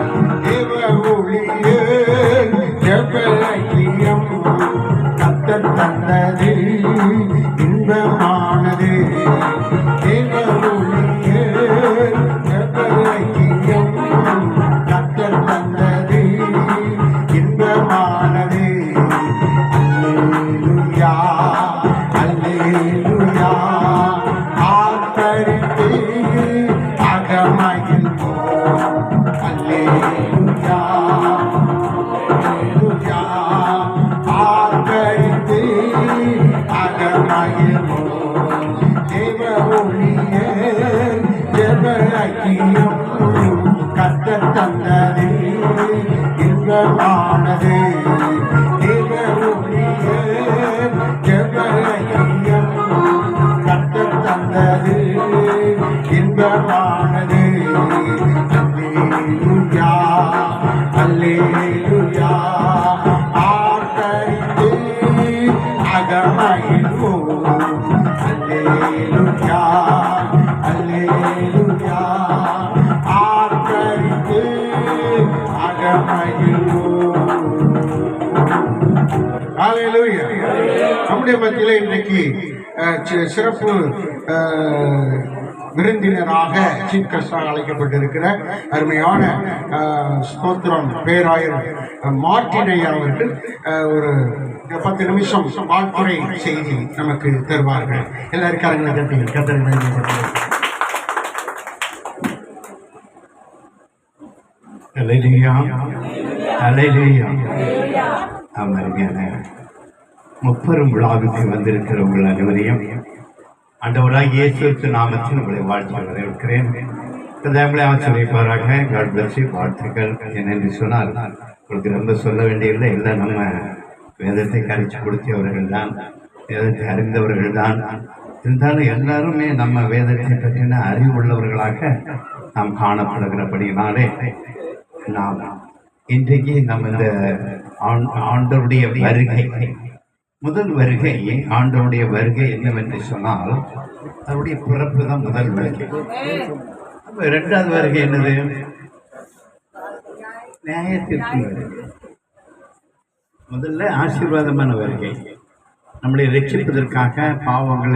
தேவ ஊழியர் ஜெபலக்கியம் கர்த்தர் தந்தது இன்பமானது. தேவ ஊழியர் ஜெபலக்கியம் கர்த்தர் தந்தது இன்பமானது. அல்லேலூயா, அல்லேலூயா. ஆர்ப்பரித்து அகமகிழ்வோம். அல்லேலூயா, அல்லேலூயா. ஆர்ப்பரித்து அகமகிழ்வோம். தேவ ஊழியர் ஜெபலக்கியம் கர்த்தர் தந்தது இன்பமானது. தேவ ஊழியர் ஜெபலக்கியம் கர்த்தர் தந்தது இன்பமானது. அல்லேலூயா, அல்லேலூயா. ஆர்ப்பரித்து அகமகிழ்வோம். அல்லேலூயா, அல்லேலூயா. ஆர்ப்பரித்து அகமகிழ்வோம். ஹalleluya. நம்முடைய மத்தியிலே இன்றைக்கு சிறப்பு விருந்தினராக சீஃப் கெஸ்டாக அழைக்கப்பட்டிருக்கிற அருமையான ஸ்தோத்திரம் பேராயர் மார்ட்டினையா அவர்கள் ஒரு 10 நிமிஷம் வாழ்த்துரை செய்தி நமக்கு தருவார்கள். எல்லாரும் கரங்களை தட்டி கர்த்தரை மகிமைப்படுத்துவோம். அல்லேலூயா, அல்லேலூயா. அருமையான முப்பெரும் விழாவுக்கு வந்திருக்கிற உங்கள் அனைவரையும் ஆண்டவராகிய இயேசு கிறிஸ்து நாமத்தில் உங்களை வாழ்த்து வரவேற்கிறேன். உங்களை ஆச்சரியப்பாராக. God bless you. வாழ்த்துக்கள். என்னென்று சொன்னால் உங்களுக்கு ரொம்ப சொல்ல வேண்டியதில்லை. எல்லாம் நம்ம வேதத்தை கரைச்சி கொடுத்தவர்கள் தான், வேதத்தை அறிந்தவர்கள் தான். இருந்தாலும் எல்லாருமே நம்ம வேதத்தை பற்றின அறிவுள்ளவர்களாக நாம் காணப்படுகிறபடினாலே நாம் இன்றைக்கு நம்ம இந்த ஆண்டவருடைய வருகை, முதல் வருகை, ஆண்டவருடைய வருகை என்னவென்று சொன்னால் அவருடைய பிறப்பு தான் முதல் வருகை. இரண்டாவது வருகை என்னது? நியாயத்திற்கு வருகை. முதல்ல ஆசீர்வாதமான வருகை, நம்மளை ரட்சிப்பதற்காக பாவங்களை